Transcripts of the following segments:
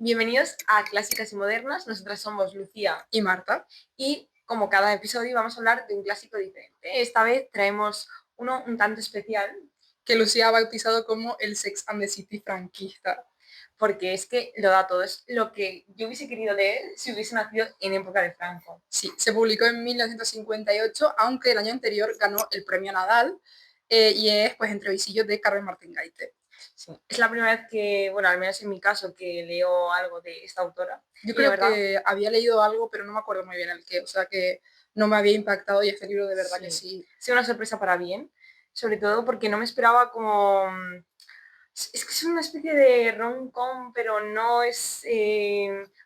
Bienvenidos a Clásicas y Modernas. Nosotras somos Lucía Y Marta, y como cada episodio vamos a hablar de un clásico diferente. Esta vez traemos uno un tanto especial que Lucía ha bautizado como el Sex and the City franquista. porque es que lo da todo. Es lo que yo hubiese querido leer si hubiese nacido en época de Franco. Sí, se publicó en 1958, aunque el año anterior ganó el premio Nadal y es pues entre visillos de Carmen Martín Gaite. Sí. Es la primera vez que, bueno, al menos en mi caso, que leo algo de esta autora. Yo Y la creo verdad, que había leído algo, pero no me acuerdo muy bien el qué, o sea que no me había impactado y este libro de verdad que sí, sí. ha sido una sorpresa para bien, sobre todo porque no me esperaba como es que es una especie de rom-com, pero no es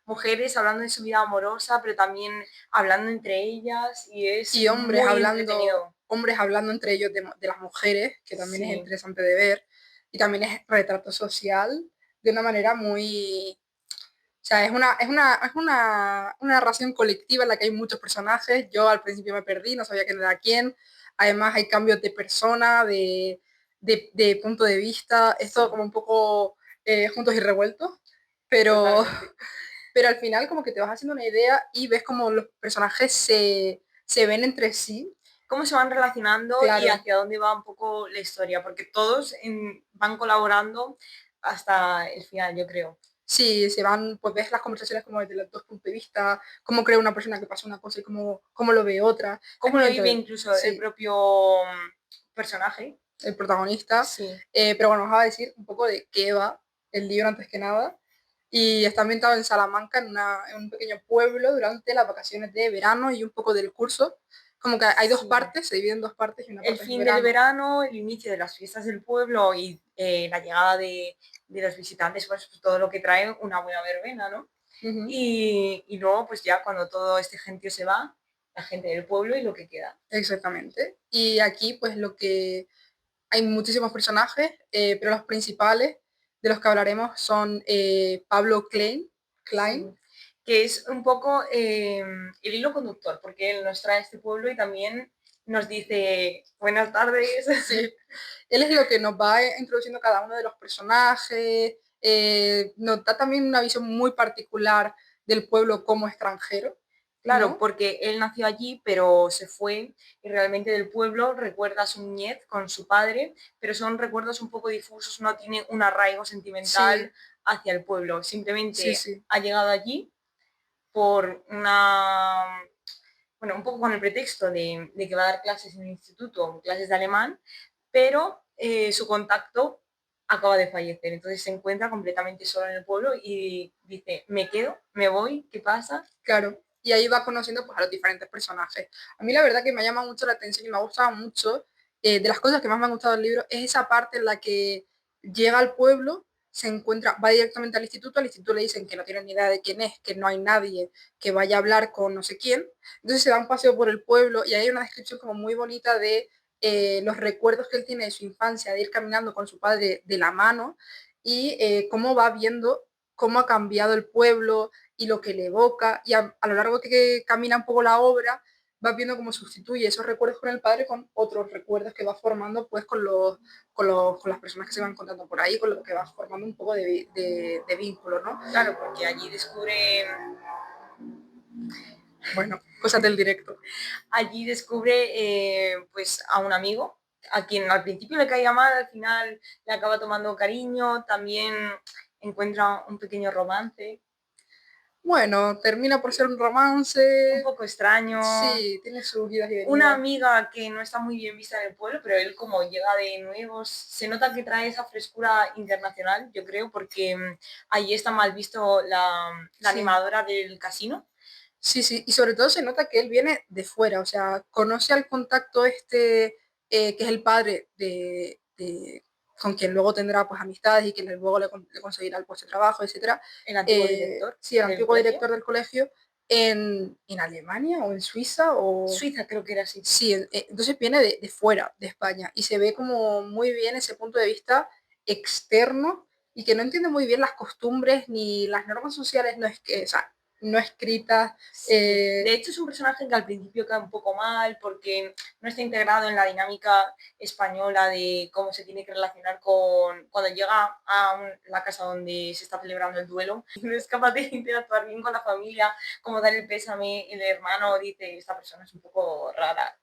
mujeres hablando de su vida amorosa, pero también hablando entre ellas y es Y muy entretenido. hombres hablando entre ellos de las mujeres, que también es Sí, interesante de ver, y también es retrato social de una manera muy. O sea, es una narración colectiva en la que hay muchos personajes. Yo al principio me perdí, no sabía quién era quién. Además hay cambios de persona, de punto de vista. Es todo sí, como un poco juntos y revueltos. Pero, totalmente. pero al final como que te vas haciendo una idea y ves como los personajes se ven entre sí. Cómo se van relacionando y Claro, hacia dónde va un poco la historia, porque todos van colaborando hasta el final, yo creo. sí, se van, pues ves las conversaciones como desde los dos puntos de vista, cómo cree una persona que pasa una cosa y cómo lo ve otra. Es Cómo muy lo vive interesante. incluso el Sí, propio personaje. el protagonista. Sí. Pero bueno, os va a decir un poco de qué va el libro antes que nada. Y está ambientado en Salamanca, en un pequeño pueblo, durante las vacaciones de verano y un poco del curso. Como que hay dos Sí. partes, se divide en dos partes y una El parte es fin del verano. verano, el inicio de las fiestas del pueblo y la llegada de los visitantes, pues todo lo que trae una buena verbena, ¿no? Ujú, Y luego, pues ya cuando todo este gentío se va, la gente del pueblo y lo que queda. exactamente. Y aquí, pues lo que hay muchísimos personajes, pero los principales de los que hablaremos son Pablo Klein. Sí. Que es un poco el hilo conductor, porque él nos trae a este pueblo y también nos dice buenas tardes. Sí, él es lo que nos va introduciendo cada uno de los personajes, nos da también una visión muy particular del pueblo como extranjero, Claro, ¿no? porque él nació allí, pero se fue y realmente del pueblo recuerda su niñez con su padre, pero son recuerdos un poco difusos, no tiene un arraigo sentimental Sí, hacia el pueblo. sí, Simplemente sí, ha llegado allí por una, bueno, un poco con el pretexto de que va a dar clases en el instituto, clases de alemán, pero su contacto acaba de fallecer. Entonces se encuentra completamente solo en el pueblo y dice, me quedo, me voy, ¿qué pasa? claro. Y ahí va conociendo pues, a los diferentes personajes. A mí la verdad que me llama mucho la atención y me ha gustado mucho, de las cosas que más me han gustado del libro, es esa parte en la que llega al pueblo, se encuentra, va directamente al instituto le dicen que no tienen ni idea de quién es, que no hay nadie que vaya a hablar con no sé quién. Entonces se da un paseo por el pueblo y hay una descripción como muy bonita de los recuerdos que él tiene de su infancia, de ir caminando con su padre de la mano y cómo va viendo cómo ha cambiado el pueblo, y lo que le evoca, y a lo largo que camina un poco la obra, vas viendo cómo sustituye esos recuerdos con el padre con otros recuerdos que va formando pues con las personas que se van contando por ahí, con lo que va formando un poco de vínculo, ¿no? Claro, porque allí descubre, Bueno, cosas del directo. allí descubre pues a un amigo, a quien al principio le caía mal, al final le acaba tomando cariño, también encuentra un pequeño romance, Bueno, termina por ser un un romance, poco extraño, sí, tiene sus idas y una venidas. amiga que no está muy bien vista en el pueblo, pero él como llega de nuevo, se nota que trae esa frescura internacional, yo creo, porque allí está mal visto la Sí, animadora del casino. sí, sí, y sobre todo se nota que él viene de fuera, o sea, conoce al contacto este, que es el padre con quien luego tendrá pues amistades y que luego le conseguirá el puesto de trabajo, etcétera. El antiguo director Sí, el del antiguo colegio. director del colegio en Alemania o en Suiza o. Suiza creo que era así. Sí, entonces viene de fuera, de España, y se ve como muy bien ese punto de vista externo y que no entiende muy bien las costumbres ni las normas sociales, no es que, o sea, no escritas. Sí. De hecho, es un personaje que al principio cae un poco mal porque no está integrado en la dinámica española de cómo se tiene que relacionar con cuando llega a la casa donde se está celebrando el duelo. No es capaz de interactuar bien con la familia, como dar el pésame. El hermano dice, esta persona es un poco rara.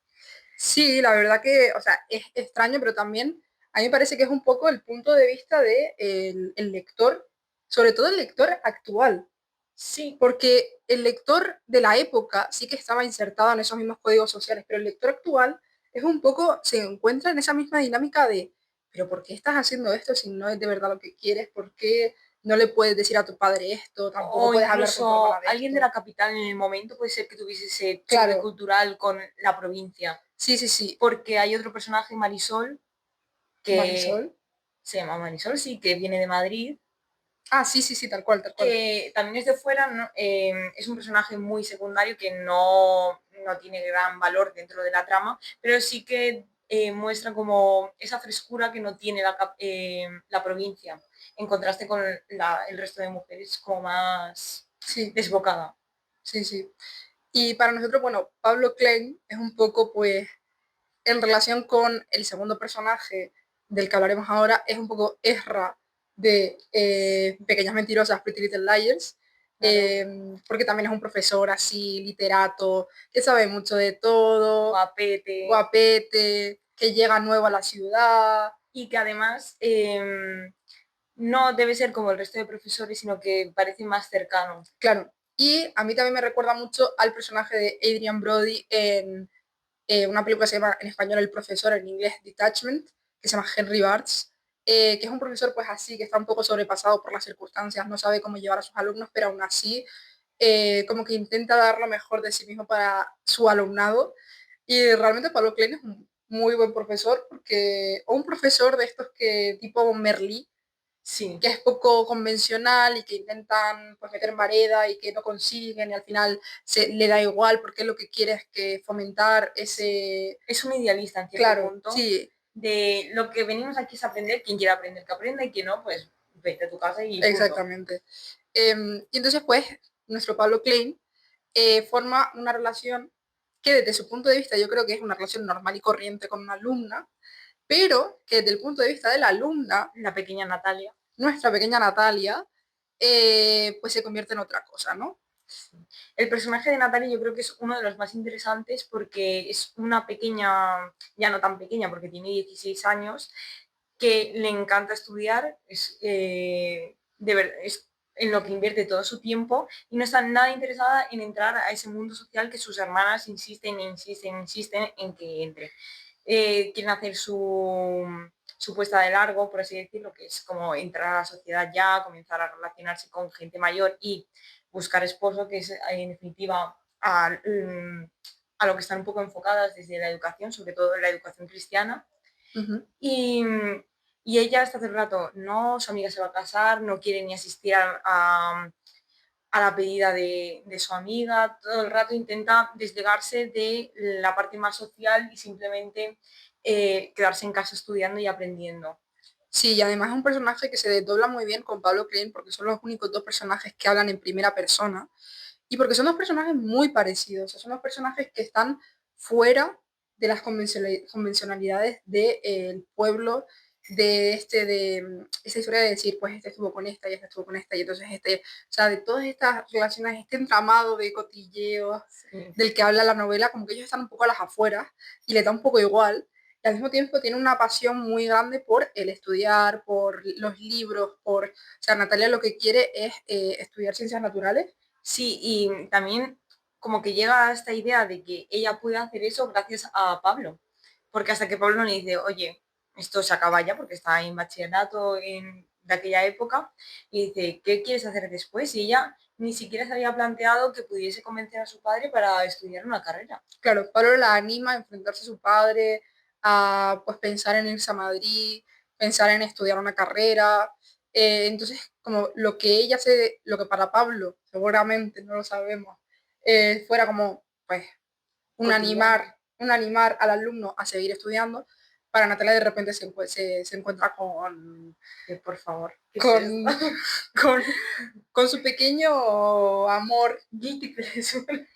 Sí, la verdad que, o sea, es extraño, pero también a mí me parece que es un poco el punto de vista de el lector, sobre todo el lector actual, Sí, porque el lector de la época sí que estaba insertado en esos mismos códigos sociales, pero el lector actual es un poco, se encuentra en esa misma dinámica de, pero ¿por qué estás haciendo esto si no es de verdad lo que quieres? ¿Por qué no le puedes decir a tu padre esto? Tampoco o puedes hablar con tu incluso hermana de alguien de esto. la capital en el momento puede ser que tuviese ese choque Claro, cultural con la provincia, sí, sí, sí. porque hay otro personaje, Marisol, que Marisol. se llama Marisol, sí, que viene de Madrid, Ah, sí, sí, sí, tal cual, tal cual. que también es de fuera, ¿no? Es un personaje muy secundario que no tiene gran valor dentro de la trama, pero sí que muestra como esa frescura que no tiene la provincia, en contraste con el resto de mujeres como más Sí, desbocada. sí, sí. Y para nosotros, bueno, Pablo Klein es un poco, pues, en relación con el segundo personaje del que hablaremos ahora, es un poco Ezra de Pequeñas Mentirosas, Pretty Little Liars, Claro, porque también es un profesor así, literato, que sabe mucho de todo, guapete, guapete, que llega nuevo a la ciudad. y que además no debe ser como el resto de profesores, sino que parece más cercano. Claro. Y a mí también me recuerda mucho al personaje de Adrian Brody en una película que se llama en español El profesor, en inglés Detachment, que se llama Henry Barts, que es un profesor pues así, que está un poco sobrepasado por las circunstancias, no sabe cómo llevar a sus alumnos, pero aún así como que intenta dar lo mejor de sí mismo para su alumnado. Y realmente Pablo Klein es un muy buen profesor, porque, o un profesor de estos que tipo Merlí, Sí, que es poco convencional y que intentan pues, meter en vareda y que no consiguen y al final le da igual porque lo que quiere es que fomentar ese... es un idealista en cierto Claro, punto sí, de lo que venimos aquí es aprender, quien quiera aprender que aprenda y quien no, pues vete a tu casa y punto. exactamente. Y entonces pues nuestro Pablo Klein forma una relación que desde su punto de vista yo creo que es una relación normal y corriente con una alumna, pero que desde el punto de vista de la alumna, La pequeña Natalia. nuestra pequeña Natalia, pues se convierte en otra cosa, ¿no? El personaje de Natalia yo creo que es uno de los más interesantes porque es una pequeña, ya no tan pequeña porque tiene 16 años, que le encanta estudiar, es en lo que invierte todo su tiempo y no está nada interesada en entrar a ese mundo social que sus hermanas insisten en que entre. Quieren hacer su puesta de largo, por así decirlo, que es como entrar a la sociedad ya, comenzar a relacionarse con gente mayor y buscar esposo, que es en definitiva a lo que están un poco enfocadas desde la educación, sobre todo la educación cristiana. Ujú. Y, y ella hasta hace un rato, no, su amiga se va a casar, no quiere ni asistir a la pedida de su amiga, todo el rato intenta desligarse de la parte más social y simplemente quedarse en casa estudiando y aprendiendo. Sí, y además es un personaje que se desdobla muy bien con Pablo Klein porque son los únicos dos personajes que hablan en primera persona y porque son dos personajes muy parecidos, o sea, son dos personajes que están fuera de las convencionalidades del pueblo, de esta historia de decir, pues este estuvo con esta y este estuvo con esta y entonces este, o sea, de todas estas relaciones, este entramado de cotilleos Sí. del que habla la novela, como que ellos están un poco a las afueras y les da un poco igual y al mismo tiempo tiene una pasión muy grande por el estudiar, por los libros, o sea, Natalia lo que quiere es estudiar ciencias naturales. Sí, y también como que llega a esta idea de que ella puede hacer eso gracias a Pablo, porque hasta que Pablo le dice, oye, esto se acaba ya porque está en bachillerato de aquella época, y dice, ¿qué quieres hacer después? Y ella ni siquiera se había planteado que pudiese convencer a su padre para estudiar una carrera. Claro, Pablo la anima a enfrentarse a su padre, a pues pensar en irse a Madrid, pensar en estudiar una carrera. Entonces, como lo que ella hace, lo que para Pablo, seguramente, no lo sabemos, fuera como pues Cotidiano. un animar al alumno a seguir estudiando, para Natalia de repente se encuentra Por favor, ¿qué es con, esto? con, con su pequeño amor. Guilty pleasure.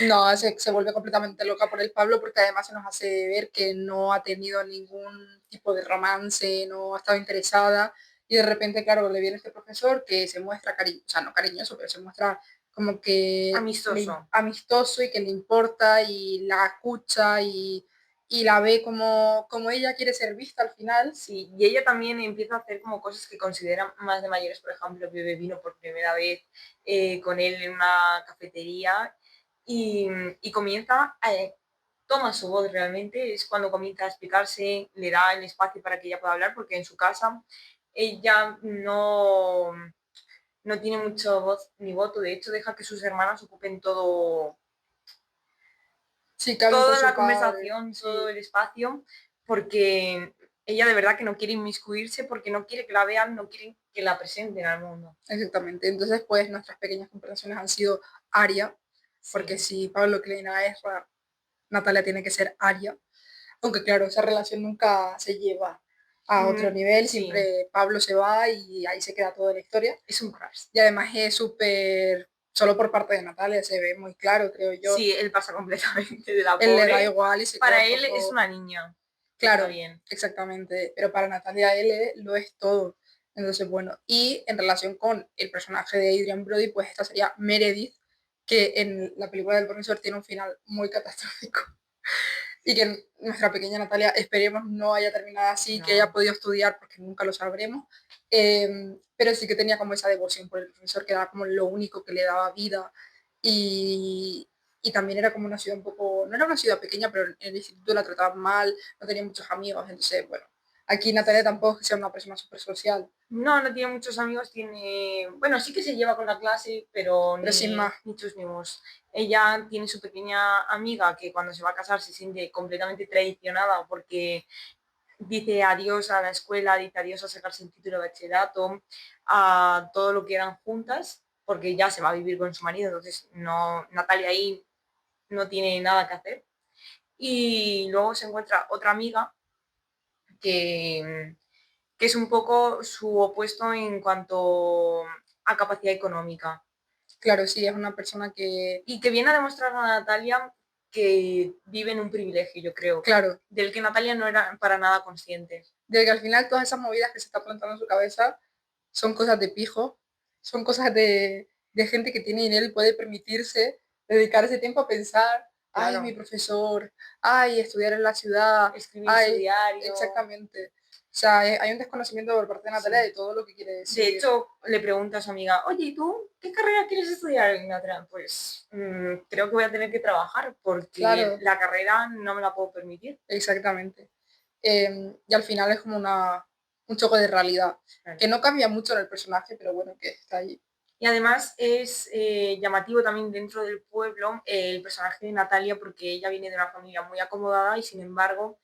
No, se vuelve completamente loca por el Pablo porque además se nos hace ver que no ha tenido ningún tipo de romance, no ha estado interesada y de repente, claro, le viene este profesor que se muestra o sea, no cariñoso, pero se muestra como que Amistoso. amistoso y que le importa y la escucha y la ve como ella quiere ser vista al final. Sí, y ella también empieza a hacer como cosas que considera más de mayores, por ejemplo, bebe vino por primera vez con él en una cafetería y comienza a, toma su voz realmente, es cuando comienza a explicarse, le da el espacio para que ella pueda hablar, porque en su casa ella no tiene mucha voz ni voto, de hecho deja que sus hermanas ocupen Sí, que hablen con toda su la padre, conversación, todo sí. el espacio, porque ella de verdad que no quiere inmiscuirse, porque no quiere que la vean, no quiere que la presenten al mundo. Exactamente. Entonces, pues nuestras pequeñas comparaciones han sido Aria, porque Sí. si Pablo Kleina es Natalia tiene que ser Aria. Aunque claro, esa relación nunca se lleva a otro nivel, Sí, siempre Pablo se va y ahí se queda toda la historia. es un crush. Y además es súper, solo por parte de Natalia se ve muy claro, creo yo. Sí, él pasa completamente de la Él le da pobre. igual y se queda Para un él es poco, una niña. Está claro, bien. exactamente, pero para Natalia él lo es todo. Entonces, bueno, y en relación con el personaje de Adrian Brody, pues esta sería Meredith, que en la película del profesor tiene un final muy catastrófico. Y que nuestra pequeña Natalia esperemos no haya terminado así, que haya No. podido estudiar porque nunca lo sabremos, pero sí que tenía como esa devoción por el profesor, que era como lo único que le daba vida y también era como una ciudad un poco, no era una ciudad pequeña, pero en el instituto la trataban mal, no tenía muchos amigos, entonces bueno, aquí Natalia tampoco es que sea una persona súper social, No, no tiene muchos amigos, tiene... Bueno, sí que se lleva con la clase, pero pero sin más, ni chus ni mos. Ella tiene su pequeña amiga que cuando se va a casar se siente completamente traicionada porque dice adiós a la escuela, dice adiós a sacarse el título de bachillerato, a todo lo que eran juntas, porque ya se va a vivir con su marido, entonces no, Natalia ahí no tiene nada que hacer. Y luego se encuentra otra amiga que, que es un poco su opuesto en cuanto a capacidad económica claro, sí, es una persona que, y que viene a demostrar a Natalia que vive en un privilegio, yo creo, claro, del que Natalia no era para nada consciente. de que al final todas esas movidas que se está plantando en su cabeza son cosas de pijo, son cosas de gente que tiene dinero y puede permitirse dedicar ese tiempo a pensar, ay, mi Claro, profesor, ay, estudiar en la ciudad, escribir su ay, diario. exactamente. O sea, hay un desconocimiento por parte de Natalia Sí. de todo lo que quiere De decir. hecho, le pregunta a su amiga, oye, ¿y tú qué carrera quieres estudiar? Y Natalia, pues creo que voy a tener que trabajar porque Claro, la carrera no me la puedo permitir. exactamente. Y al final es como un choque de realidad, Claro. que no cambia mucho en el personaje, pero bueno, que está ahí. Y además es llamativo también dentro del pueblo el personaje de Natalia porque ella viene de una familia muy acomodada y sin embargo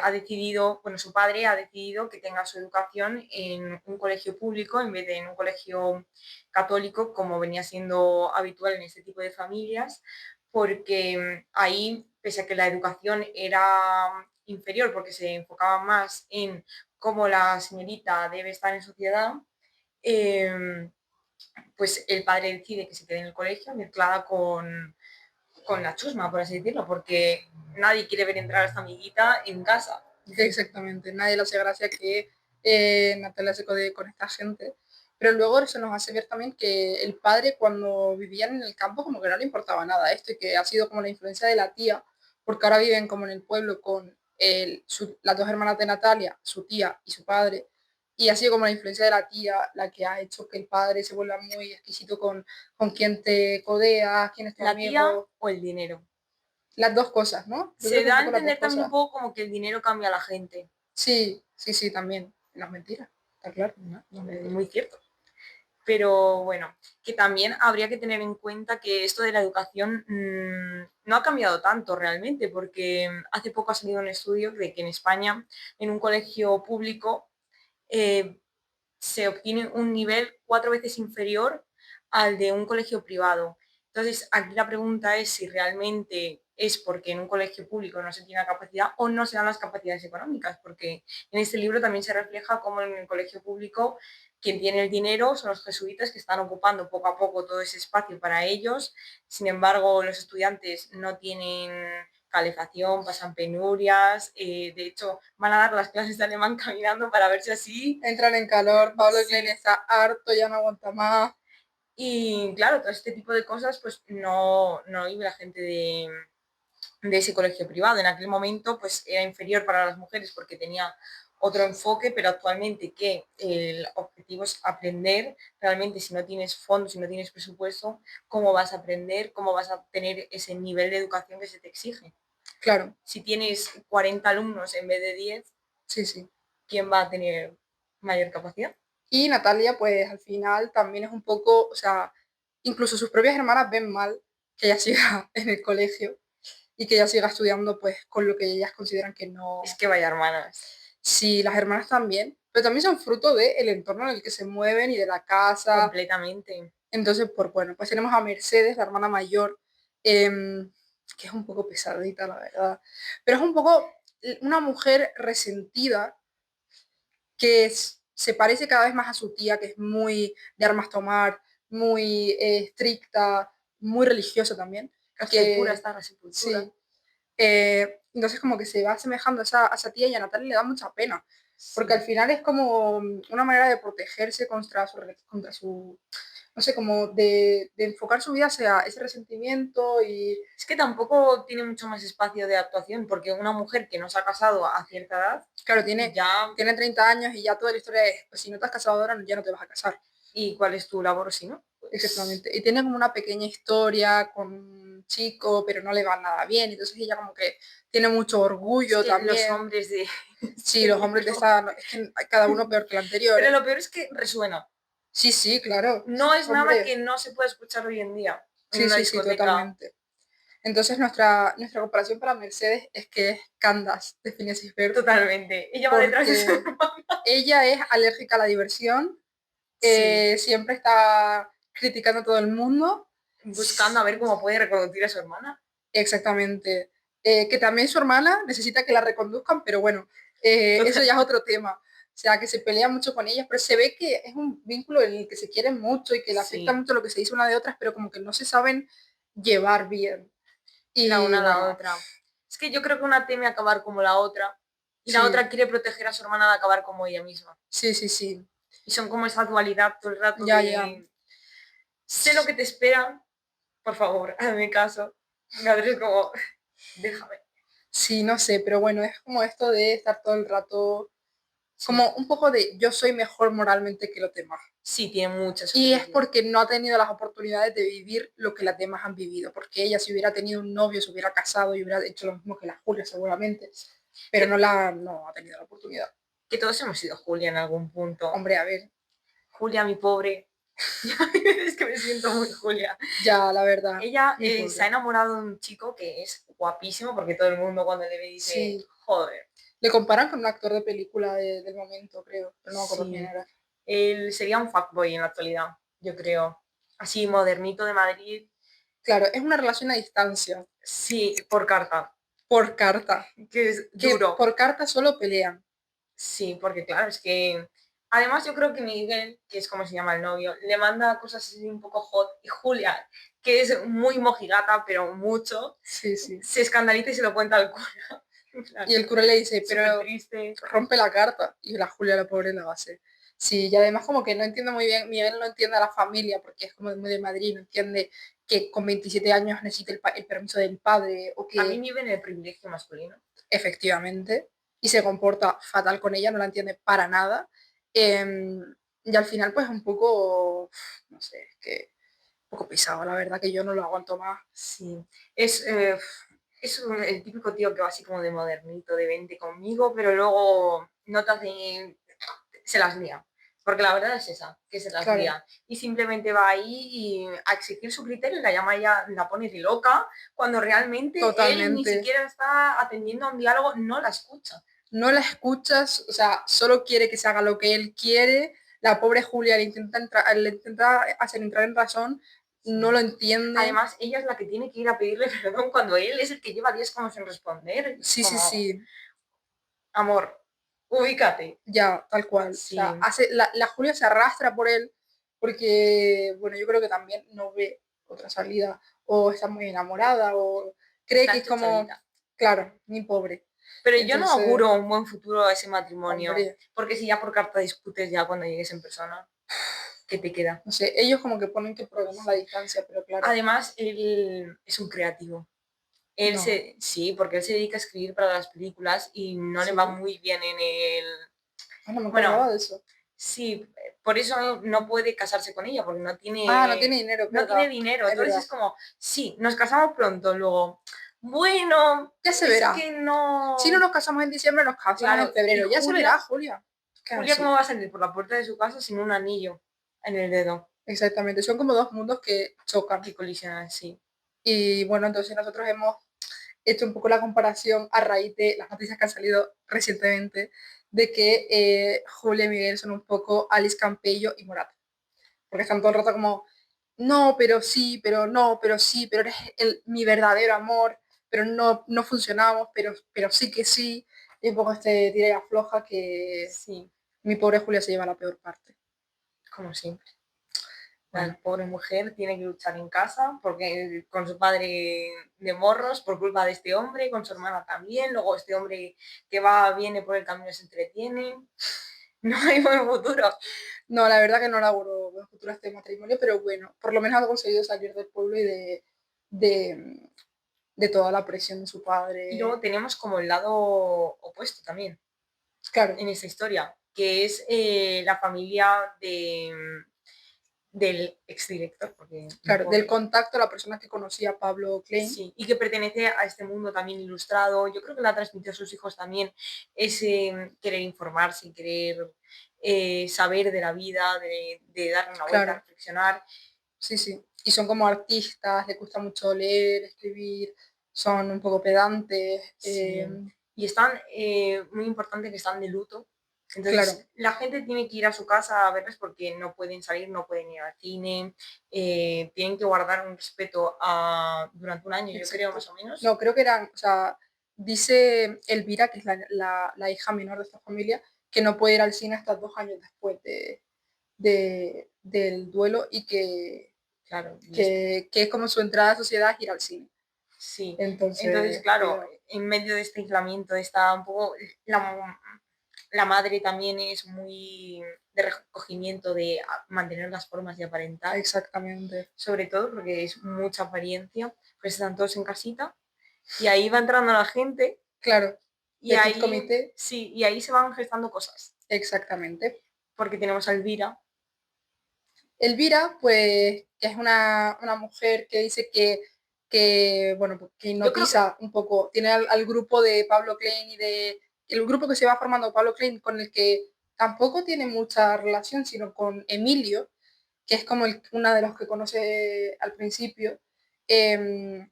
ha decidido, bueno, su padre ha decidido que tenga su educación en un colegio público en vez de en un colegio católico como venía siendo habitual en este tipo de familias porque ahí, pese a que la educación era inferior porque se enfocaba más en cómo la señorita debe estar en sociedad, eh, pues el padre decide que se quede en el colegio mezclada con la chusma, por así decirlo, porque nadie quiere ver entrar a esta amiguita en casa. Exactamente, nadie le hace gracia que Natalia se codee con esta gente. Pero luego eso nos hace ver también que el padre cuando vivían en el campo como que no le importaba nada esto y que ha sido como la influencia de la tía, porque ahora viven como en el pueblo con las dos hermanas de Natalia, su tía y su padre, y ha sido como la influencia de la tía la que ha hecho que el padre se vuelva muy exquisito con quién te codeas, quién es tu La tía amigo, o el dinero. las dos cosas, ¿no? Yo creo Se que un da a poco las dos entender también un cosas. poco como que el dinero cambia a la gente. Sí, sí, sí, también. No es mentira, está claro. ¿No? No Muy me... cierto. Pero bueno, que también habría que tener en cuenta que esto de la educación no ha cambiado tanto realmente, porque hace poco ha salido un estudio de que en España, en un colegio público, eh, se obtiene un nivel 4 veces inferior al de un colegio privado. Entonces, aquí la pregunta es si realmente es porque en un colegio público no se tiene la capacidad o no se dan las capacidades económicas, porque en este libro también se refleja cómo en el colegio público quien tiene el dinero son los jesuitas que están ocupando poco a poco todo ese espacio para ellos. Sin embargo, los estudiantes no tienen calefacción, pasan penurias, de hecho van a dar las clases de alemán caminando para verse así. Entran en calor, Pablo Sí. Klein está harto, ya no aguanta más. Y claro, todo este tipo de cosas pues no vive la gente de ese colegio privado. En aquel momento pues era inferior para las mujeres porque tenía otro enfoque, pero actualmente que el objetivo es aprender, realmente si no tienes fondos, si no tienes presupuesto, ¿cómo vas a aprender? ¿Cómo vas a tener ese nivel de educación que se te exige? Claro, Si tienes 40 alumnos en vez de 10, sí, sí. ¿quién va a tener mayor capacidad? Y Natalia, pues al final también es un poco, o sea, incluso sus propias hermanas ven mal que ella siga en el colegio y que ella siga estudiando pues con lo que ellas consideran que no. Es que vaya hermanas. Sí, las hermanas también, pero también son fruto del entorno en el que se mueven y de la casa. Completamente. Entonces, por bueno, pues tenemos a Mercedes, la hermana mayor, que es un poco pesadita, la verdad, pero es un poco una mujer resentida que se parece cada vez más a su tía, que es muy de armas tomar, muy estricta, muy religiosa también. Casi pura Que está la sepultura. sí. Entonces como que se va asemejando a esa tía y a Natalia le da mucha pena, porque Sí. al final es como una manera de protegerse contra su no sé, como de enfocar su vida hacia ese resentimiento y, Es que tampoco tiene mucho más espacio de actuación, porque una mujer que no se ha casado a cierta edad, claro, tiene, ya, tiene 30 años y ya toda la historia es, pues si no te has casado ahora, ya no te vas a casar. ¿y cuál es tu labor si no? Pues Exactamente. Y tiene como una pequeña historia con un chico, pero no le va nada bien. Entonces ella como que tiene mucho es orgullo que los también. hombres de Sí, este los hombres de libro. esta, es que hay cada uno peor que el anterior, Pero ¿eh? lo peor es que resuena. Sí, sí, claro. No es nada que Hombre, no se pueda escuchar hoy en día en sí, una sí, sí, discoteca. totalmente. Entonces nuestra comparación para Mercedes es que es Candace de Phineas y Ferb, Totalmente. Ella va detrás de su porque hermana. ella es alérgica a la diversión, Sí, siempre está criticando a todo el mundo. buscando a ver cómo puede reproducir a su hermana. Exactamente. Que también su hermana necesita que la reconduzcan, pero bueno, eso Total. ya es otro tema. O sea, que se pelea mucho con ellas, pero se ve que es un vínculo en el que se quieren mucho y que le afecta Sí, mucho lo que se dice una de otras, pero como que no se saben llevar bien. la Y una a la bueno, otra. Es que yo creo que una teme acabar como la otra y la sí, otra quiere proteger a su hermana de acabar como ella misma. sí, sí, sí. Y son como esa dualidad todo el rato Ya, ya. de sé lo que te espera, por favor, hazme caso. La otra es como, déjame. Sí, no sé, pero bueno, es como esto de estar todo el rato, Sí, como un poco de yo soy mejor moralmente que los demás. sí, tiene mucha Y es superioridad. porque no ha tenido las oportunidades de vivir lo que las demás han vivido, porque ella si hubiera tenido un novio, se hubiera casado y hubiera hecho lo mismo que la Julia seguramente, pero Que, no ha tenido la oportunidad. que todos hemos sido Julia en algún punto. Hombre, a ver, Julia, mi pobre. Es que me siento muy Julia. ya la verdad, Ella mi se ha pobre. enamorado de un chico que es guapísimo porque todo el mundo cuando le ve dice, Sí, joder, le comparan con un actor de película del momento, creo, pero no me acuerdo quién sí, era. él sería un fuckboy en la actualidad, yo creo. Así, modernito de Madrid. Claro, es una relación a distancia, Sí, por carta, por carta, que es que duro. por carta solo pelean. Sí, porque claro, es que... Además yo creo que Miguel, que es como se llama el novio, le manda cosas así un poco hot. Y Julia, que es muy mojigata, pero mucho, Sí, sí. se escandaliza y se lo cuenta al cura. Y el cura le dice, Súper pero triste. rompe la carta. Y la Julia, la pobre, la base. Sí, y además como que no entiendo muy bien, Miguel no entiende a la familia, porque es como muy de Madrid, no entiende que con 27 años necesite el permiso del padre, o También que vive en el privilegio masculino. efectivamente, y se comporta fatal con ella, no la entiende para nada. Eh, y al final, pues un poco, no sé, es que un poco pisado, la verdad que yo no lo aguanto más. Sí. Es el típico tío que va así como de modernito, de vente conmigo, pero luego no te hace... Se las lía. Porque la verdad es esa, que se las Claro, lía. Y simplemente va ahí y a exigir su criterio y la llama ella, la pone de loca, cuando realmente él ni totalmente. siquiera está atendiendo a un diálogo, no la escucha. No la escuchas, o sea, solo quiere que se haga lo que él quiere. La pobre Julia le intenta hacer entrar en razón no lo entiende. Además, ella es la que tiene que ir a pedirle perdón cuando él es el que lleva días como sin responder. Sí, como, sí, amor, ubícate. ya, tal cual. O Sí, sea, la Julia se arrastra por él porque, bueno, yo creo que también no ve otra salida o está muy enamorada o cree que está es como, chochadita. claro, ni pobre. Pero yo no Entonces, auguro un buen futuro a ese matrimonio, hombre, porque si ya por carta discutes ya cuando llegues en persona, ¿qué te queda? no sé, ellos como que ponen que problemas la distancia, pero claro, Además, él es un creativo. no, Sí, porque él se dedica a escribir para las películas y no le va sí. muy bien en el... Ah, no me acordaba Bueno, de eso. sí, por eso no puede casarse con ella, porque Ah, no tiene dinero, es no tiene verdad, dinero. es Entonces verdad. es como, sí, nos casamos pronto, luego, bueno, Ya se es verá. que Si no no... nos casamos en diciembre, nos casamos en Claro, y febrero. Ya se verá, Julia. Que Julia, ¿cómo así. va a salir por la puerta de su casa sin un anillo en el dedo? Exactamente. Son como dos mundos que chocan. Que colisionan, sí. Y bueno, entonces nosotros hemos hecho un poco la comparación a raíz de las noticias que han salido recientemente de que Julia y Miguel son un poco Alice Campello y Morat. Porque están todo el rato como, no, pero sí, pero no, pero sí, pero eres mi verdadero amor, pero no, no funcionamos, pero sí que sí. Y un poco este tira y afloja que Sí, mi pobre Julia se lleva la peor parte. como siempre. Bueno, La pobre mujer tiene que luchar en casa porque con su padre de morros por culpa de este hombre, con su hermana también, luego este hombre que va, viene por el camino se entretiene. No hay buen futuro. no, la verdad que no le auguro buen futuro a este matrimonio, pero bueno, por lo menos ha conseguido salir del pueblo y de, de toda la presión de su Y luego padre. tenemos como el lado opuesto también Claro, en esta historia, que es la familia del exdirector, porque claro, del pobre. contacto a la persona que conocía a Pablo Klein. Sí, y que pertenece a este mundo también ilustrado. Yo creo que la transmitió a sus hijos también ese querer informarse, querer saber de la vida, de darle una vuelta, Claro, reflexionar. sí, sí. Y son como artistas, les gusta mucho leer, escribir, son un poco pedantes. Sí. Y están, muy importante que están de luto. Claro, Entonces, la gente tiene que ir a su casa a verles porque no pueden salir, no pueden ir al cine, tienen que guardar un respeto durante un año, yo creo, exacto. más o menos. No, creo que eran, o sea, dice Elvira, que es la hija menor de esta familia, que no puede ir al cine hasta 2 años después del duelo y Claro, que es como su entrada a la sociedad ir al cine. sí. Entonces, Entonces, claro, cuidado. en medio de este aislamiento está un poco... La madre también es muy de recogimiento, de mantener las formas y aparentar, Exactamente. sobre todo porque es mucha apariencia, pues están todos en casita y ahí va entrando la gente Claro, y petit ahí, comité, sí, y ahí se van gestando cosas, exactamente. porque tenemos a Elvira, Elvira, pues, que es una mujer que dice bueno, pues, que yo creo que, hipnotiza un poco, tiene al grupo de Pablo Klein el grupo que se va formando Pablo Klein, con el que tampoco tiene mucha relación, sino con Emilio, que es como una de los que conoce al principio. Em,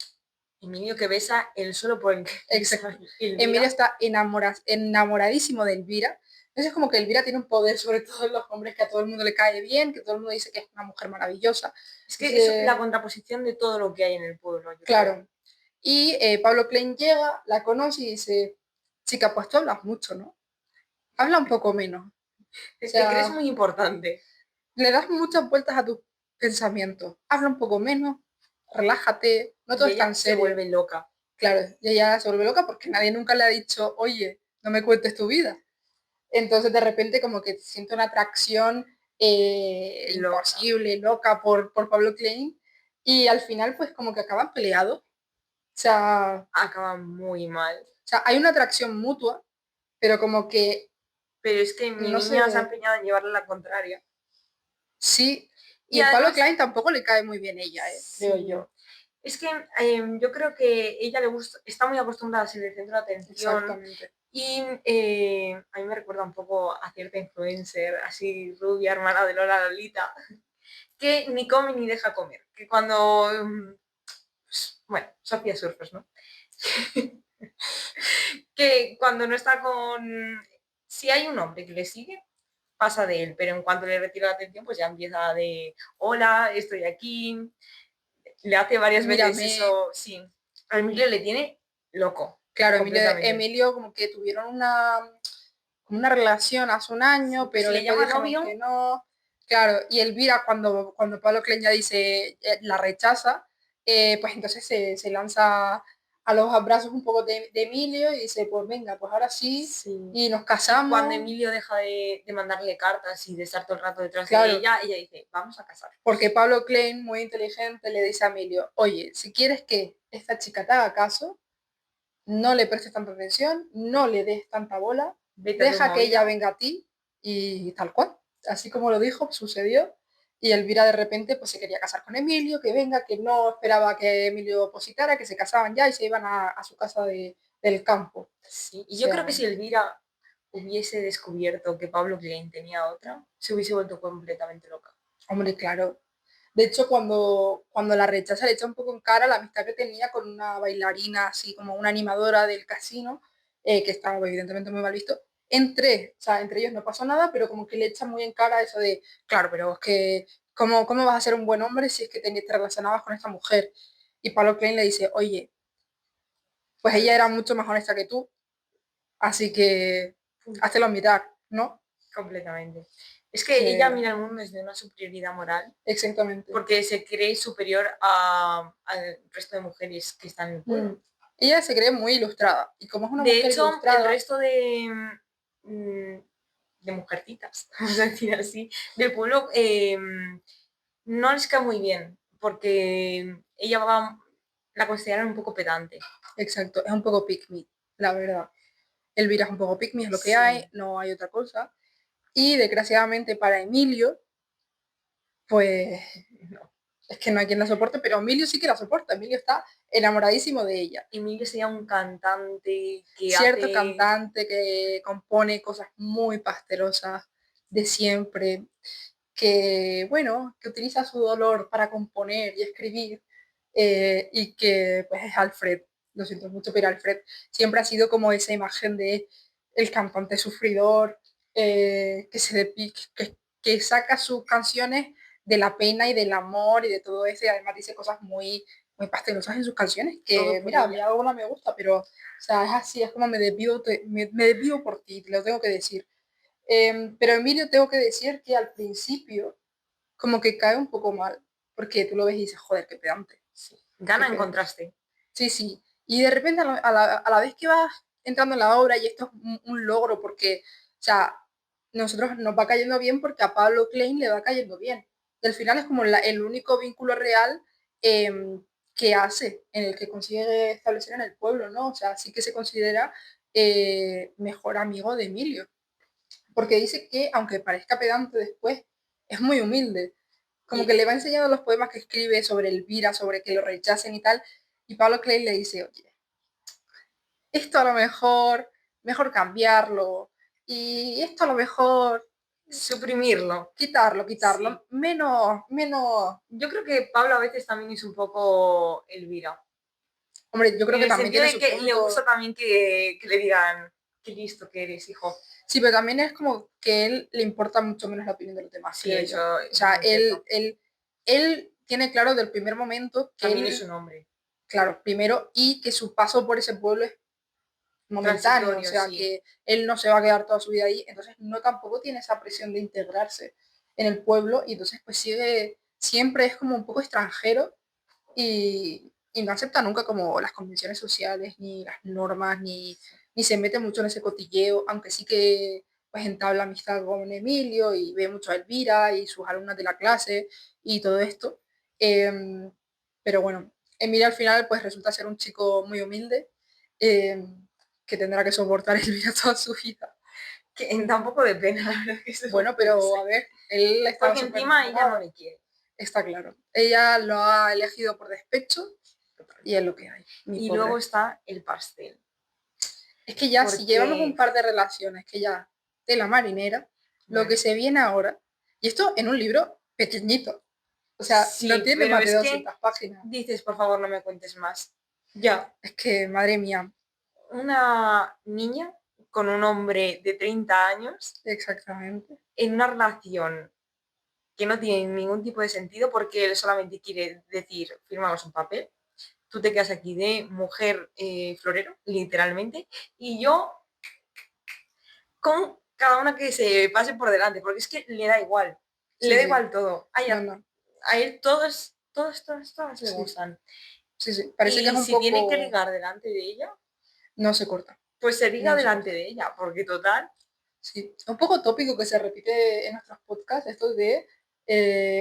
Emilio que besa él solo por el que besa exacto. a Emilio Elvira, está enamoradísimo de Elvira. Entonces es como que Elvira tiene un poder sobre todos los hombres, que a todo el mundo le cae bien, que todo el mundo dice que es una mujer maravillosa. es que es la Entonces, contraposición de todo lo que hay en el pueblo, yo creo. claro. Y Pablo Klein llega, la conoce y dice, chica, pues tú hablas mucho, ¿no? Habla un poco menos. O Te crees sea, muy importante. le das muchas vueltas a tus pensamientos. Habla un poco menos, relájate, no todo Y es ella tan se serio. vuelve loca. Claro, y ella se vuelve loca porque nadie nunca le ha dicho, oye, no me cuentes tu vida. Entonces de repente como que siente una atracción Loca. imposible, loca por Pablo Klein y al final pues como que acaban peleados. Acaba muy mal. O sea, hay una atracción mutua, pero como que Pero es que mi no niña se ha sé, empeñado en llevarle la contraria. sí. Y Y Pablo además, Klein tampoco le cae muy bien ella, creo sí, yo. es que yo creo que ella le gusta, está muy acostumbrada a ser el centro de atención Exactamente. y a mí me recuerda un poco a cierta influencer, así rubia, hermana de Lola Lolita, que ni come ni deja comer. Que cuando, pues, bueno, Sofía Surfers, ¿no? Que cuando no está con... Si hay un hombre que le sigue, pasa de él, pero en cuanto le retira la atención, pues ya empieza de, hola, estoy aquí, le hace varias veces mírame. eso, sí. A Emilio le tiene loco, Claro, completamente. Emilio como que tuvieron como una relación hace un Sí, año, pues pero si le después llama dijeron que novio, no. Claro, y Elvira cuando Pablo Klein ya dice, la rechaza, pues entonces se lanza a los abrazos un poco de Emilio y dice, pues venga, pues ahora sí, sí. y nos Y cuando casamos. Emilio deja de mandarle cartas y de estar todo el rato detrás de Claro, ella dice, vamos a casarnos. porque Pablo Klein, muy inteligente, le dice a Emilio, oye, si quieres que esta chica te haga caso, no le prestes tanta atención, no le des tanta bola, Vete a tu deja que ella movida. venga a ti y tal cual. Así como lo dijo, sucedió. Y Elvira de repente pues se quería casar con Emilio, que venga, que no esperaba que Emilio opositara, que se casaban ya y se iban a su casa del campo. O Sí. Y yo creo sea, que si Elvira hubiese descubierto que Pablo Klein tenía otra, se hubiese vuelto completamente loca. hombre, claro. De hecho, cuando la rechaza, le echa un poco en cara la amistad que tenía con una bailarina, así como una animadora del casino, que estaba evidentemente muy mal visto. Entre ellos no pasó nada, pero como que le echa muy en cara eso de, claro, pero es que, ¿cómo vas a ser un buen hombre si es que te relacionabas con esta mujer? Y Pablo Klein le dice, oye, pues ella era Pues, mucho más honesta que tú, así que punto. háztelo mirar, ¿no? Completamente. Es que ella Que mira el mundo desde una superioridad moral exactamente. porque se cree superior al resto de mujeres que están en el Mm. pueblo. Ella se cree muy ilustrada y como es una De mujer hecho, el ilustrada, resto mm, de mujercitas, vamos a decir así, del pueblo, no les cae muy bien porque la consideran un poco pedante. exacto, es un poco pick me, la verdad. Elvira es un poco pick me, es lo que hay, Sí, no hay otra cosa. Y desgraciadamente para Emilio, pues no. es que no hay quien la soporte, pero Emilio sí que la soporta. Emilio está enamoradísimo de ella. Emilio sería un cantante que Cierto hace cantante que compone cosas muy pastelosas de siempre, que, bueno, que utiliza su dolor para componer y escribir, y que pues es Alfred, lo siento mucho, pero Alfred siempre ha sido como esa imagen de el cantante sufridor, que, que saca sus canciones de la pena y del amor y de todo eso, y además dice cosas muy pastelosas en sus canciones, todo que por mira, a mí ella. alguna me gusta, pero o sea, es así, es como me desvivo por ti, te lo tengo que decir. Pero Emilio, tengo que decir que al principio como que cae un poco mal, porque tú lo ves y dices, joder, qué pedante, Sí. qué Gana en pedante. contraste. Sí, sí. Y de repente a la vez que vas entrando en la obra, y esto es un logro, porque, o sea, nosotros nos va cayendo bien porque a Pablo Klein le va cayendo bien. Y al final es como el único vínculo real, que hace, en el que consigue establecer en el pueblo, ¿no? O sea, sí que se considera, mejor amigo de Emilio, porque dice que, aunque parezca pedante después, es muy humilde. Como que Y le va enseñando los poemas que escribe sobre Elvira, sobre que lo rechacen y tal, y Pablo Clay le dice, oye, esto a lo mejor cambiarlo, y esto a lo mejor suprimirlo. Sí. quitarlo, menos, Yo creo que Pablo a veces también es un poco Elvira. hombre, yo creo En que el también sentido tiene de su que le gusta punto, también que le digan, qué listo que eres, hijo. sí, pero también es como que él le importa mucho menos la opinión de los demás, Sí, creo yo. O eso es sea, muy cierto. él tiene claro del primer momento que También es él, un hombre. claro, primero, y que su paso por ese pueblo es momentáneo, o Transitorio, sea, sí. que él no se va a quedar toda su vida ahí, entonces no tampoco tiene esa presión de integrarse en el pueblo, y entonces pues siempre es como un poco extranjero, y no acepta nunca como las convenciones sociales, ni las normas, Sí. ni se mete mucho en ese cotilleo, aunque sí que pues entabla amistad con Emilio y ve mucho a Elvira y sus alumnas de la clase y todo esto. Eh, pero bueno, Emilio al final pues resulta ser un chico muy humilde, eh, que tendrá que soportar Elvira toda su vida. Que da un poco de pena, la verdad, que eso Bueno, puede pero a ser. ver, él estaba Porque súper encima ella no enamorado, le quiere. está claro. Ella lo ha elegido por despecho y es lo que hay, mi Y luego pobre. está el pastel. Es que ya si llevamos un Porque, par de relaciones que ya de la marinera, lo que bueno, se viene ahora, y esto en un libro pequeñito, o sea, no sí, tiene pero más de es que 200 páginas. dices, por favor, no me cuentes más. Ya, Es que, madre mía, una niña con un hombre de 30 años Exactamente. en una relación que no tiene ningún tipo de sentido porque él solamente quiere decir, firmamos un papel, tú te quedas aquí de mujer florero, literalmente, y yo con cada una que se pase por delante, porque es que le da igual, le Sí, da sí. igual todo. No, no. A él todos le Sí, gustan. sí, sí. Parece que es Y un si tiene que poco... ligar delante de ella, No se corta. pues se liga No se delante corta. de ella, porque total, Sí. Un poco tópico que se repite en nuestros podcasts, esto de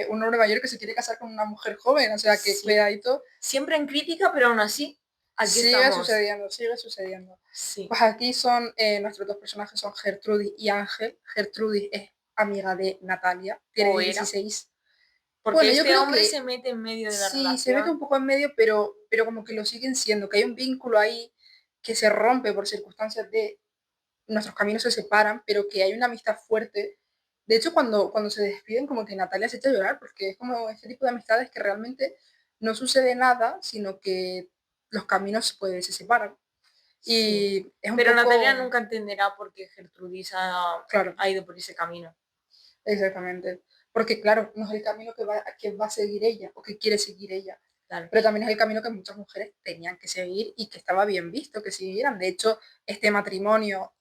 un hombre mayor que se quiere casar con una mujer joven. O sea, que sí, cuidadito. siempre en crítica, pero aún así, aquí Sigue estamos. sucediendo, sigue sucediendo. Sí, Pues aquí son, nuestros dos personajes son Gertrudis y Ángel. Gertrudis es amiga de Natalia, tiene o era, 16. porque Bueno, yo este creo hombre que se mete en medio de la sí, se mete un relación. poco en medio, pero como que lo siguen siendo, que hay un vínculo ahí que se rompe por circunstancias de nuestros caminos se separan, pero que hay una amistad fuerte. De hecho, cuando se despiden, como que Natalia se echa a llorar, porque es como este tipo de amistades que realmente no sucede nada, sino que los caminos pues se separan. Sí, Y es un pero Natalia poco, nunca entenderá por qué Gertrudis claro, ha ido por ese camino. exactamente. Porque claro, no es el camino que va a seguir ella o que quiere seguir ella, Claro. pero también es el camino que muchas mujeres tenían que seguir y que estaba bien visto que siguieran. De hecho, este matrimonio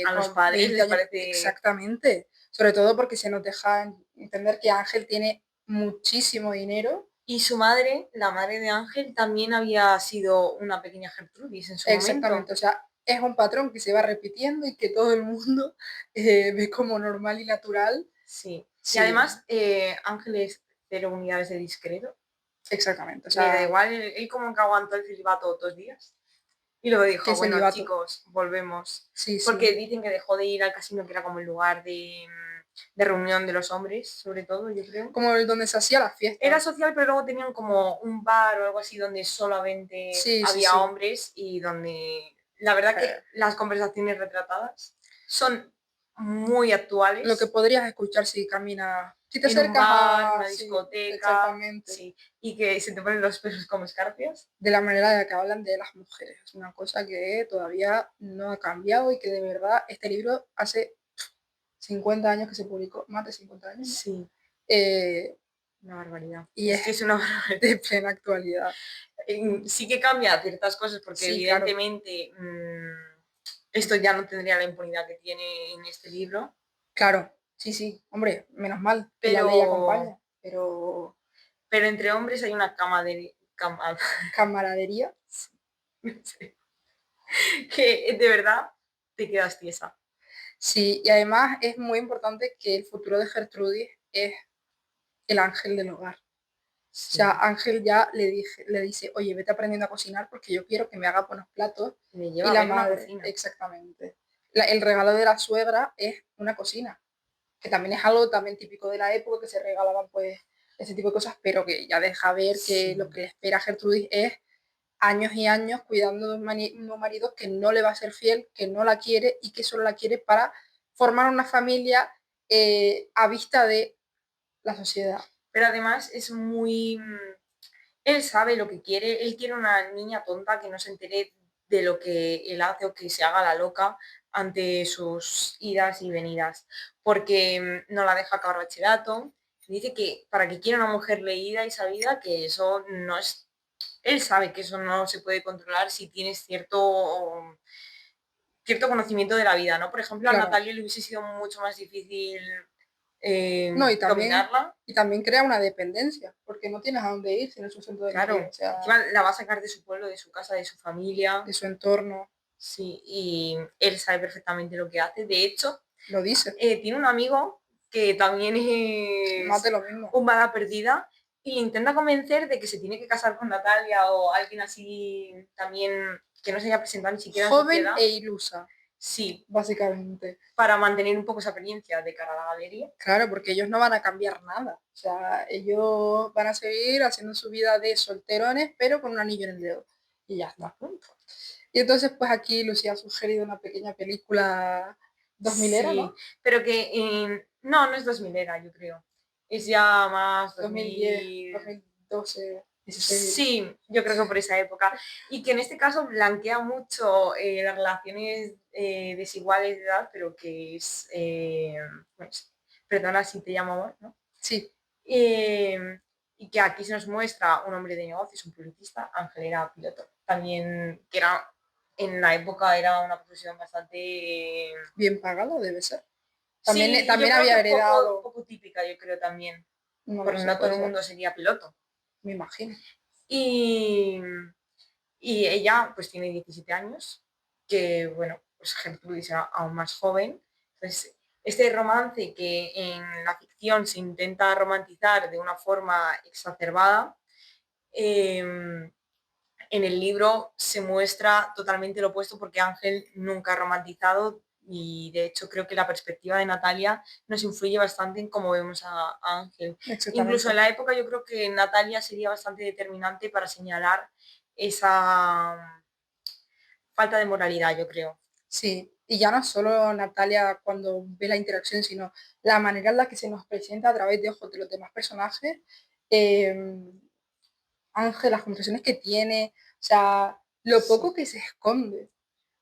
A los con padres 20 les años, parece... exactamente, sobre todo porque se nos deja entender que Ángel tiene muchísimo dinero. Y su madre, la madre de Ángel, también había sido una pequeña Gertrudis en su momento. Exactamente, o sea, es un patrón que se va repitiendo y que todo el mundo ve como normal y natural. Sí. Y Sí, además, Ángel es 0 unidades de discreto. exactamente, o Le da sea, igual, él como que aguantó el celibato 2 días. Y luego que dijo, bueno, celibato. chicos, volvemos. Sí, Porque sí. dicen que dejó de ir al casino, que era como el lugar de reunión de los hombres, sobre todo, yo creo. Como el donde se hacía la Era fiesta. social, pero luego tenían como un bar o algo así donde solamente Sí, sí, había sí. hombres y donde la verdad que Eh, las conversaciones retratadas son muy lo que actuales podrías escuchar si caminas, si te en un acercas bar, a... una Sí, discoteca, exactamente. sí, y que se te ponen los pelos como escarpias. De la manera de la que hablan de las mujeres. Es una cosa que todavía no ha cambiado y que de verdad este libro hace 50 años que se publicó, más de 50 años, ¿no? Sí, Eh, una barbaridad. y Es es que es una barbaridad. de plena actualidad. Sí que cambia ciertas cosas porque Sí, claro, evidentemente esto ya no tendría la impunidad que tiene en este libro, claro, sí, sí, hombre, menos mal que la pero ley acompaña, pero pero entre hombres hay una cama de cama, camaradería. que de verdad te quedas tiesa. Sí, y además es muy importante que el futuro de Gertrudis es el ángel del hogar. O sea, Sí, Ángel ya le dice, oye, vete aprendiendo a cocinar porque yo quiero que me haga buenos platos. le Y lleva a la ver una madre, cocina. exactamente. El regalo de la suegra es una cocina, que también es algo también típico de la época, que se regalaban pues ese tipo de cosas, pero que ya deja ver que lo Sí, que le espera a Gertrudis es años y años cuidando de un marido que no le va a ser fiel, que no la quiere y que solo la quiere para formar una familia a vista de la sociedad. pero además es muy... Él sabe lo que quiere, él quiere una niña tonta que no se entere de lo que él hace o que se haga la loca ante sus idas y venidas, porque no la deja acabar bachillerato. Dice que para que quiera una mujer leída y sabida, que eso no es... Él sabe que eso no se puede controlar si tienes cierto conocimiento de la vida, ¿no? Por ejemplo, a Claro. Natalia le hubiese sido mucho más difícil No, dominarla. y también crea una dependencia, porque no tienes a dónde ir sin su centro del marido, Claro, o sea, encima la va a sacar de su pueblo, de su casa, de su familia. de su entorno, Sí, y él sabe perfectamente lo que hace. De hecho, lo dice, tiene un amigo que también más de es lo mismo. un bala perdida y le intenta convencer de que se tiene que casar con Natalia o alguien así también que no se haya presentado ni siquiera en Joven sociedad. e ilusa, Sí, básicamente. para mantener un poco esa apariencia de cara a la galería. Claro, porque ellos no van a cambiar nada. O sea, ellos van a seguir haciendo su vida de solterones, pero con un anillo en el dedo. Y ya está. Y entonces, pues aquí Lucía ha sugerido una pequeña película 2000era, Sí, ¿no? pero que no, no es 2000 era, yo creo. Es ya más 2010, 2000, 2012. Sí, yo creo que por esa época. Y que en este caso blanquea mucho las relaciones desiguales de edad, pero que es, pues, perdona si te llamo amor, ¿no? Sí, Eh, y que aquí se nos muestra un hombre de negocios, un publicista, Ángel era piloto. También, que era, en la época era una profesión bastante... bien pagado debe ser. También, Sí, y yo también creo había que heredado, poco típica, yo creo también, no lo porque sé, no todo puede el ser, mundo sería piloto. me imagino. Y, y ella pues tiene 17 años, que bueno, pues Gertrudis era aún más joven. Entonces, este romance que en la ficción se intenta romantizar de una forma exacerbada, en el libro se muestra totalmente lo opuesto porque Ángel nunca ha romantizado y de hecho creo que la perspectiva de Natalia nos influye bastante en cómo vemos a Ángel. Incluso en Exactamente. la época yo creo que Natalia sería bastante determinante para señalar esa falta de moralidad, yo creo. Sí, y ya no solo Natalia cuando ve la interacción, sino la manera en la que se nos presenta a través de ojos de los demás personajes. eh, Ángel, las conversaciones que tiene, o sea, lo poco Sí. que se esconde.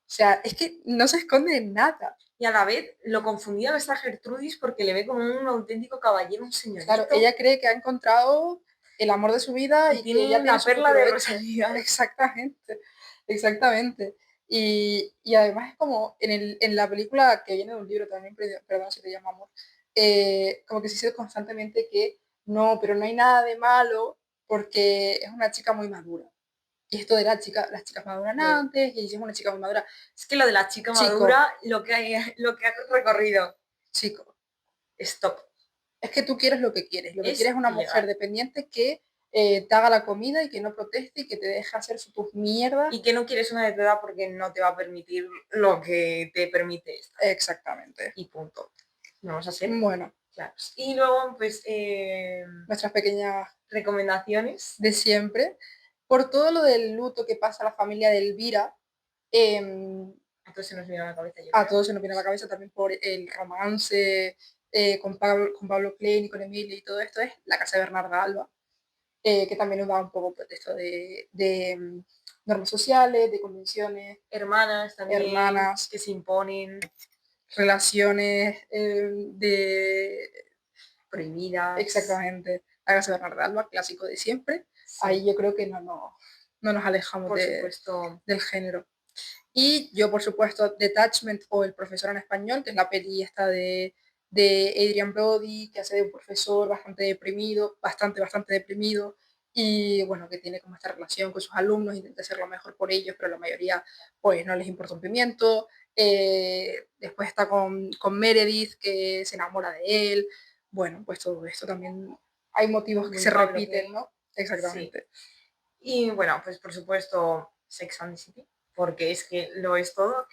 O sea, es que no se esconde en nada. Y a la vez lo confundía que está Gertrudis porque le ve como un auténtico caballero, un Claro, señorito, ella cree que ha encontrado el amor de su vida y y que tiene ya tiene la su perla futuro de hecho. Rosalía. Exactamente, exactamente. Y además es como en la película que viene de un libro también, perdón si te llama amor, como que se dice constantemente que no, pero no hay nada de malo porque es una chica muy madura. Y esto de la chica, las chicas maduran antes, y ella es una chica muy madura. Es que lo de la chica Chico, madura, lo que ha recorrido, chico, stop, es que tú quieres lo que quieres es es una mujer ilegal. dependiente que te haga la comida y que no proteste y que te deje hacer tus mierdas. Y que no quieres una de tu edad porque no te va a permitir lo que te permite esta. Exactamente. Y punto. Vamos a ser Bueno, claros. Y luego, pues, nuestras pequeñas recomendaciones. de siempre. Por todo lo del luto que pasa a la familia de Elvira, eh, Entonces se nos viene a la cabeza, yo a creo. todos se nos viene a la cabeza también por el romance con Pablo Klein y con Emilia y todo esto, es La casa de Bernarda Alba, que también nos da un poco pues, esto de normas sociales, de convenciones, Hermanas también hermanas, que se imponen, relaciones de... prohibidas. Exactamente, hágase Bernardo Alba, clásico de siempre. Ahí Sí, yo creo que no nos alejamos por supuesto. del género. Y yo, por supuesto, Detachment o El profesor en español, que es la peli esta de Adrian Brody, que hace de un profesor bastante deprimido, bastante deprimido, y bueno, que tiene como esta relación con sus alumnos, intenta hacer lo mejor por ellos, pero la mayoría pues no les importa un pimiento. Después está con Meredith, que se enamora de él. Bueno, pues todo esto también hay motivos que Muy se Pablo repiten, Klein. ¿no? Sí. Exactamente. Y bueno, pues por supuesto, Sex and the City, porque es que lo es todo.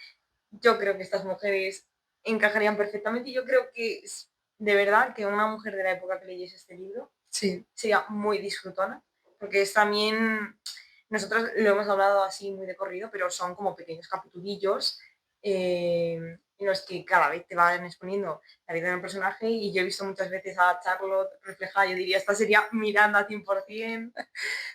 Yo creo que estas mujeres encajarían perfectamente y yo creo que es de verdad que una mujer de la época que leyese este libro Sí, sería muy disfrutona, porque es también, nosotros lo hemos hablado así muy de corrido, pero son como pequeños capitulillos en los que cada vez te van exponiendo la vida de un personaje y yo he visto muchas veces a Charlotte reflejada, yo diría, esta sería Miranda 100%.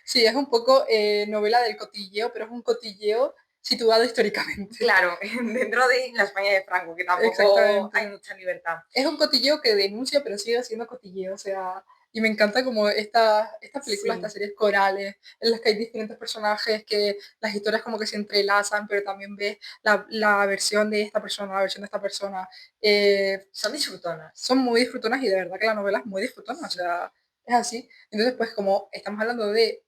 sí, es un poco novela del cotilleo, pero es un cotilleo situado históricamente. Claro, dentro de la España de Franco, que tampoco hay Exactamente. mucha libertad. Es un cotilleo que denuncia, pero sigue siendo cotilleo, o sea, y me encanta como estas películas, estas Sí, series corales, en las que hay diferentes personajes, que las historias como que se entrelazan, pero también ves la versión de esta persona, la versión de esta persona. son disfrutonas. Son muy disfrutonas y de verdad que la novela es muy disfrutona, o Sí. sea, es así. Entonces, pues como estamos hablando de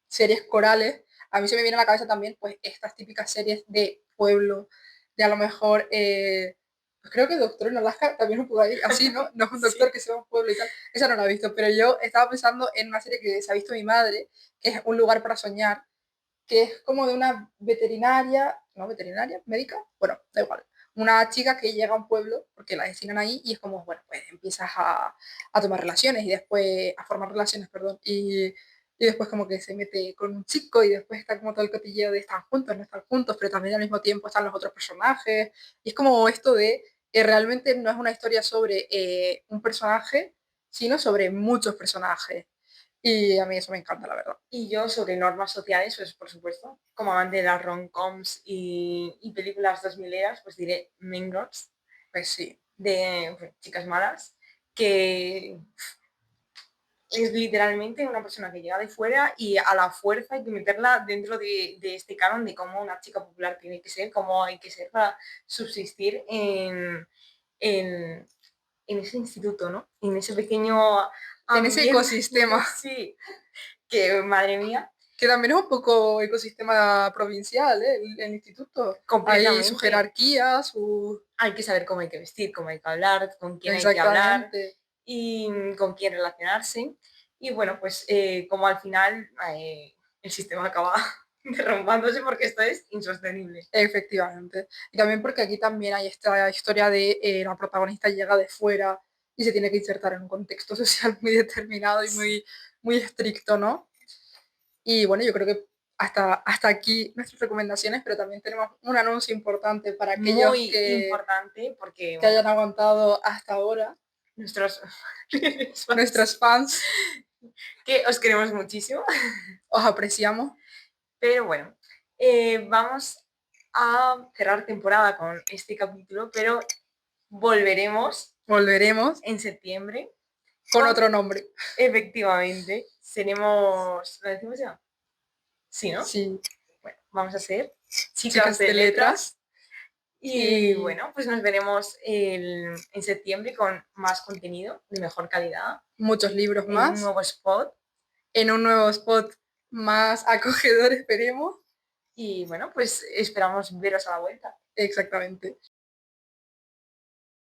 series corales, a mí se me viene a la cabeza también pues estas típicas series de pueblo, de a lo mejor, pues creo que Doctor en Alaska también un poco ahí, así, ¿no? No es un doctor Sí. que se va a un pueblo y tal, esa no la he visto, pero yo estaba pensando en una serie que se ha visto mi madre, que es Un lugar para soñar, que es como de una veterinaria, ¿no? Veterinaria, médica, bueno, da igual, una chica que llega a un pueblo porque la destinan ahí y es como, bueno, pues empiezas a tomar relaciones y después, a formar relaciones, perdón, y después como que se mete con un chico y después está como todo el cotilleo de estar juntos, no estar juntos, pero también al mismo tiempo están los otros personajes. Y es como esto de que realmente no es una historia sobre un personaje, sino sobre muchos personajes. Y a mí eso me encanta, la verdad. Y yo sobre normas sociales, pues por supuesto, como amante de las rom-coms y películas 2000 pues diré Mean Girls, Pues sí, de pues, chicas malas, que es literalmente una persona que llega de fuera y a la fuerza hay que meterla dentro de este canon de cómo una chica popular tiene que ser, cómo hay que ser para subsistir en, en ese instituto, ¿no? En ese pequeño en ese ambiente, ecosistema, sí, que madre mía, que también es un poco ecosistema provincial, ¿eh? El instituto. Hay su completamente. jerarquía, su... Hay que saber cómo hay que vestir, cómo hay que hablar, con quién hay que hablar Exactamente. y con quién relacionarse. Y bueno, pues como al final el sistema acaba derrumbándose porque esto es insostenible. Efectivamente. Y también porque aquí también hay esta historia de la protagonista llega de fuera y se tiene que insertar en un contexto social muy determinado y Sí. muy estricto, ¿no? Y bueno, yo creo que hasta aquí nuestras recomendaciones, pero también tenemos un anuncio importante para aquellos Muy importante porque, que bueno, hayan aguantado hasta ahora, nuestros fans, nuestros fans, que os queremos muchísimo, os apreciamos. pero bueno, vamos a cerrar temporada con este capítulo, pero volveremos Volveremos en septiembre con con, otro nombre. efectivamente, seremos, ¿lo decimos ya? Sí, ¿no? Sí, Bueno, vamos a ser chicas chicas de de letras letras y y bueno, pues nos veremos en septiembre con más contenido de mejor calidad, muchos libros en un más, nuevo spot en un nuevo spot más acogedor, esperemos. y bueno, pues esperamos veros a la vuelta. Exactamente.